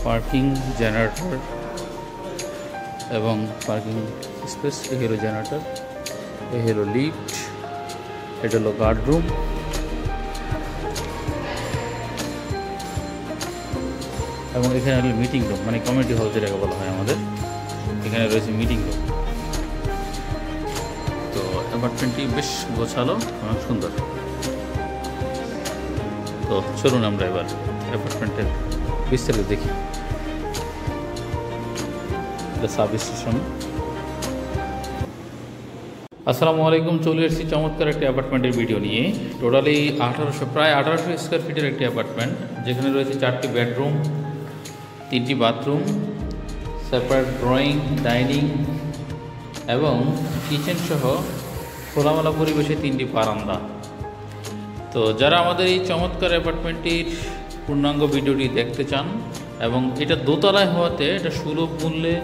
Parking generator এবং parking space. এই হলো জেনারেটর, এই হলো লিফট, এটা হলো গার্ড রুম, এবং এখানে হলো মিটিং রুম, মানে কমিউনিটি হল যেটাকে বলা হয় আমাদের। এখানে রয়েছে মিটিং রুম। তো অ্যাপার্টমেন্টটি বেশ গোছালো, অনেক সুন্দর। তো চলুন আমরা এবার অ্যাপার্টমেন্টের বিস্তারিত দেখি। এটা সার্ভিস স্টেশন। আসসালামু আলাইকুম, চলে এসেছি চমৎকার একটি অ্যাপার্টমেন্টের ভিডিও নিয়ে। টোটালি প্রায় 1800 স্কোয়ার ফিটের একটি অ্যাপার্টমেন্ট, যেখানে রয়েছে 4টি বেডরুম, 3টি বাথরুম, সেপারেট ড্রয়িং, ডাইনিং এবং কিচেন সহ খোলামেলা পরিবেশে 3টি বারান্দা। তো যারা আমাদের এই চমৎকার অ্যাপার্টমেন্টটির পূর্ণাঙ্গ ভিডিওটি দেখতে চান এবং এটা দোতলায় হওয়াতে এটা সুলভ মূল্যে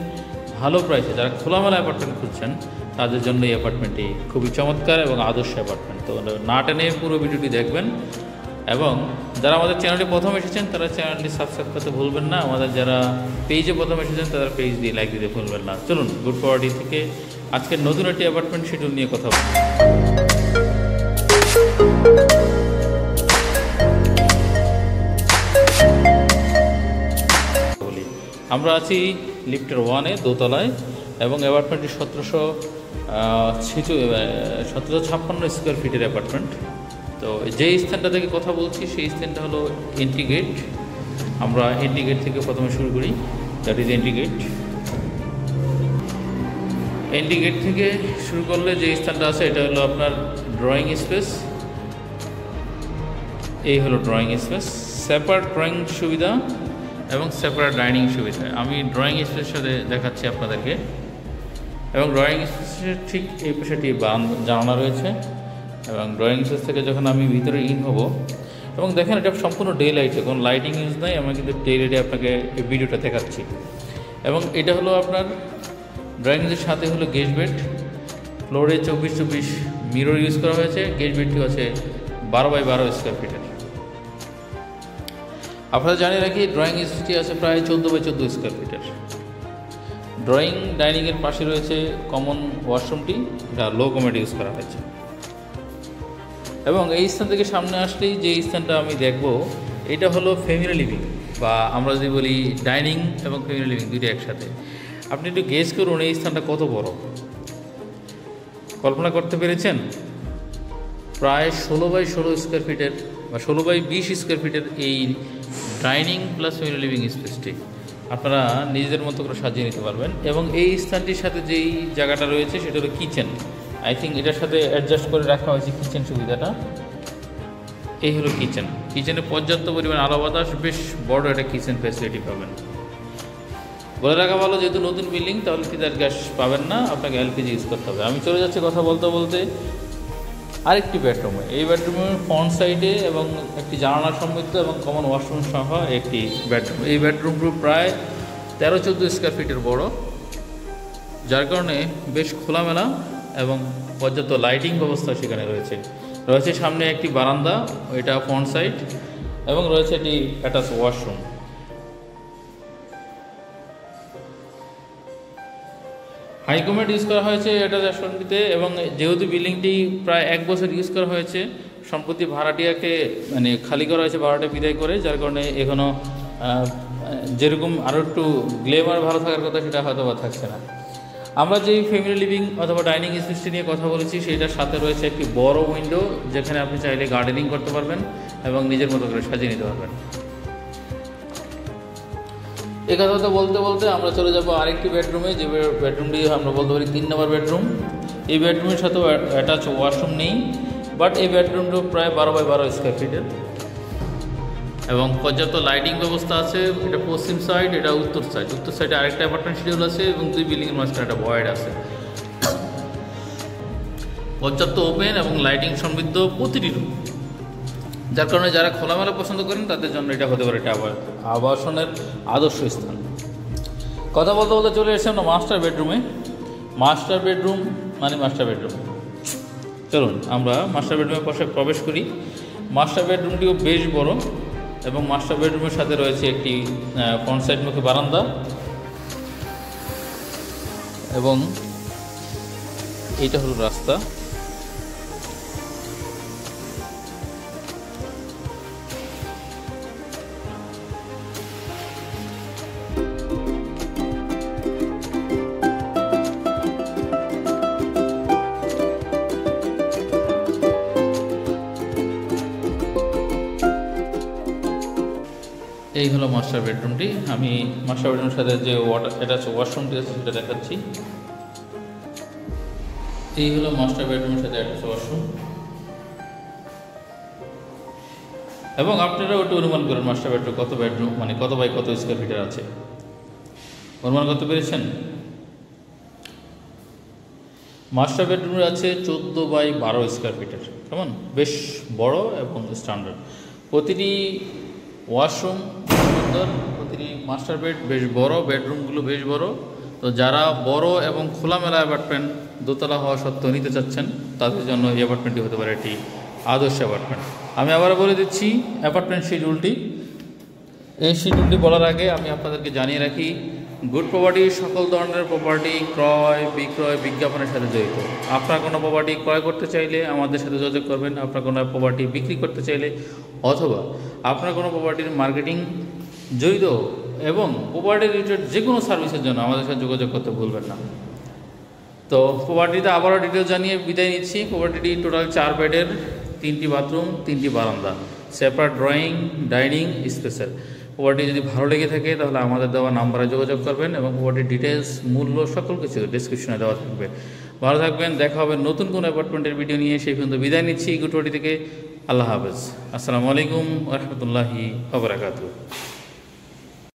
ভালো প্রাইসে যারা খোলামেলা অ্যাপার্টমেন্ট খুঁজছেন তাদের জন্য এই অ্যাপার্টমেন্টটি খুবই চমৎকার এবং আদর্শ অ্যাপার্টমেন্ট। তো না টেনে পুরো ভিডিওটি দেখবেন এবং যারা আমাদের চ্যানেলটি প্রথম এসেছেন তারা চ্যানেলটি সাবস্ক্রাইব করতে ভুলবেন না। আমাদের যারা পেজে প্রথম এসেছেন তারা পেজ দিয়ে লাইক দিতে ভুলবেন না। চলুন গুড প্রপার্টি থেকে আজকের নতুন একটি অ্যাপার্টমেন্ট শিডিউল নিয়ে কথা বলি। আমরা আছি লিফটের 1-এ দোতলায় এবং অ্যাপার্টমেন্টটি 1756 স্কোয়ার ফিটের অ্যাপার্টমেন্ট। তো যেই স্থানটা থেকে কথা বলছি সেই স্থানটা হলো এন্ট্রি গেট। আমরা এন্ট্রি গেট থেকে প্রথমে শুরু করি, that is entry gate. Entry gate থেকে শুরু করলে যে স্থানটা আছে এটা হলো আপনার ড্রয়িং স্পেস। এই হলো ড্রয়িং স্পেস, সেপারেট ড্রয়িং সুবিধা এবং সেপারেট ডাইনিং সুবিধা। আমি ড্রয়িং স্পেসের সাথে দেখাচ্ছি আপনাদেরকে। এবং ড্রয়িং স্পেসের ঠিক এই পাশেটি জানালা রয়েছে এবং ড্রয়িং স্পেস থেকে যখন আমি ভিতরে ইন হব এবং দেখেন এটা সম্পূর্ণ ডে লাইটে, কোনো লাইটিং ইউজ নাই। আমরা কিন্তু ডে লাইটে আপনাকে এই ভিডিওটা দেখাচ্ছি। এবং এটা হলো আপনার ড্রয়িংয়ের সাথে হলো গেস্ট বেড। ফ্লোরে 24x24 মিরর ইউজ করা হয়েছে। গেস্ট বেডটি আছে 12x12 স্কোয়ার ফিটের। আপনারা জানিয়ে রাখি ড্রয়িং স্পেসটি আছে প্রায় 14x14 স্কোয়ার ফিটের। ড্রয়িং ডাইনিংয়ের পাশে রয়েছে কমন ওয়াশরুমটি, এটা লো কমেড ইউজ করা হয়েছে। এবং এই স্থান থেকে সামনে আসলেই যে স্থানটা আমি দেখব এটা হলো ফ্যামিলি লিভিং, বা আমরা যদি বলি ডাইনিং এবং ফ্যামিলি লিভিং দুইটা একসাথে। আপনি একটু গেস করুন এই স্থানটা কত বড়, কল্পনা করতে পেরেছেন? প্রায় 16x16 স্কোয়ার ফিটের বা 16x20 স্কোয়ার ফিটের এই ডাইনিং প্লাস ফ্যামিলি লিভিং স্পেসটি আপনারা নিজেদের মতো করে সাজিয়ে নিতে পারবেন। এবং এই স্থানটির সাথে যেই জায়গাটা রয়েছে সেটা হলো কিচেন। আই থিঙ্ক এটার সাথে অ্যাডজাস্ট করে রাখা হয়েছে কিচেন সুবিধাটা। এই হলো কিচেন। কিচেনে পর্যাপ্ত পরিমাণ আলো বাতাস, বেশ বড় একটা কিচেন ফ্যাসিলিটি পাবেন। বলে রাখা ভালো, যেহেতু নতুন বিল্ডিং তাহলে কি তার গ্যাস পাবেন না, আপনাকে এলপিজি ইউজ করতে হবে। আমি চলে যাচ্ছি কথা বলতে বলতে আরেকটি বেডরুমে। এই বেডরুমের ফ্রন্ট সাইডে এবং একটি জানালা সমৃদ্ধ এবং কমন ওয়াশরুম সহ একটি বেডরুম। এই বেডরুমটি প্রায় 13-14 স্কোয়ার ফিটের বড়, যার কারণে বেশ খোলামেলা এবং পর্যাপ্ত লাইটিং ব্যবস্থা সেখানে রয়েছে। রয়েছে সামনে একটি বারান্দা, এটা ফ্রন্ট সাইড, এবং রয়েছে একটি অ্যাটাচ ওয়াশরুম। হাইকমেড ইউজ করা হয়েছে এটা রেস্টুরেন্টটিতে। এবং যেহেতু বিল্ডিংটি প্রায় 1 বছর ইউজ করা হয়েছে, সম্প্রতি ভাড়াটিয়াকে মানে খালি করা হয়েছে, ভাড়াটা বিদায় করে, যার কারণে এখনও যেরকম আরও একটু গ্লেমার ভালো থাকার কথা সেটা হয়তো বা থাকছে না। আমরা যেই ফ্যামিলি লিভিং অথবা ডাইনিং স্পেসটি নিয়ে কথা বলেছি সেটার সাথে রয়েছে একটি বড় উইন্ডো, যেখানে আপনি চাইলে গার্ডেনিং করতে পারবেন এবং নিজের মতো করে সাজিয়ে নিতে পারবেন। এই কথা বলতে বলতে আমরা চলে যাব আরেকটি বেডরুমে, যে বেডরুমটি আমরা বলতে পারি 3 নম্বর বেডরুম। এই বেডরুমের সাথেও অ্যাটাচ ওয়াশরুম নেই, বাট এই বেডরুমটিও প্রায় 12x12 স্কোয়ার ফিটের এবং পর্যাপ্ত লাইটিং ব্যবস্থা আছে। এটা পশ্চিম সাইড, এটা উত্তর সাইড। উত্তর সাইডে আরেকটা অ্যাপার্টমেন্ট শিডিউল আছে এবং 2 বিল্ডিংয়ের মাঝখানে একটা ভয়েড আছে। পর্যাপ্ত ওপেন এবং লাইটিং সমৃদ্ধ প্রতিটি রুম, যার কারণে যারা খোলামেলা পছন্দ করেন তাদের জন্য এটা হতে পারে একটা আবাসনের আদর্শ স্থান। কথা বলতে বলতে চলে এসেছি আমরা মাস্টার বেডরুমে। মাস্টার বেডরুম মানে মাস্টার বেডরুম। চলুন আমরা মাস্টার বেডরুমের পাশে প্রবেশ করি। মাস্টার বেডরুমটিও বেশ বড় এবং মাস্টার বেডরুমের সাথে রয়েছে একটি ফ্রন্ট সাইড মুখী বারান্দা এবং এইটা হলো রাস্তা। এই হলো মাস্টার বেডরুমটি। আমি মাস্টার বেডরুমের সাথে যে ওয়াশরুমটি আছে সেটা দেখাচ্ছি। এই হলো মাস্টার বেডরুমের সাথে অ্যাটাচ ওয়াশরুম। এবং আপনারা ওটা অনুমান করেন মাস্টার বেডরুম কত বেডরুম, মানে কত বাই কত স্কোয়ার ফিটের আছে, অনুমান করতে পেরেছেন? মাস্টার বেডরুমে আছে 14 বাই 12 স্কোয়ার ফিটের, কেমন বেশ বড় এবং স্ট্যান্ডার্ড। প্রতিটি ওয়াশরুম সুন্দর, প্রতিটি মাস্টার বেড বেশ বড়, বেডরুমগুলো বেশ বড়। তো যারা বড় এবং খোলামেলা অ্যাপার্টমেন্ট দোতলা হওয়া সত্ত্বেও নিতে চাচ্ছেন তাদের জন্য এই অ্যাপার্টমেন্টটি হতে পারে একটি আদর্শ অ্যাপার্টমেন্ট। আমি আবারও বলে দিচ্ছি অ্যাপার্টমেন্ট শিডিউলটি। এই শিডিউলটি বলার আগে আমি আপনাদেরকে জানিয়ে রাখি, গুড প্রপার্টি সকল ধরনের প্রপার্টি ক্রয় বিক্রয় বিজ্ঞাপনের সাথে জড়িত। আপনার কোনো প্রপার্টি ক্রয় করতে চাইলে আমাদের সাথে যোগাযোগ করবেন, আপনার কোনো প্রপার্টি বিক্রি করতে চাইলে অথবা আপনার কোনো প্রপার্টির মার্কেটিং জড়িত এবং প্রপার্টি রিলেটেড যে কোনো সার্ভিসের জন্য আমাদের সাথে যোগাযোগ করতে ভুলবেন না। তো প্রপার্টিতে আবারও ডিটেলস জানিয়ে বিদায় নিচ্ছি। প্রপার্টিটি টোটাল 4 বেডের, 3টি বাথরুম, 3টি বারান্দা, সেপারেট ড্রয়িং ডাইনিং স্পেসের। প্রপার্টি যদি ভালো লেগে থাকে তাহলে আমাদের দেওয়া নাম্বারে যোগাযোগ করবেন এবং প্রপার্টির ডিটেলস মূল্য সকল কিছু ডিসক্রিপশনে দেওয়া থাকবে। ভালো থাকবেন, দেখা হবে নতুন কোনো অ্যাপার্টমেন্টের ভিডিও নিয়ে। সেই পর্যন্ত বিদায় নিচ্ছি গুড প্রপার্টি থেকে। আল্লাহ হাফেজ। আসসালামু আলাইকুম ওয়া রাহমাতুল্লাহি ওয়া বারাকাতুহু।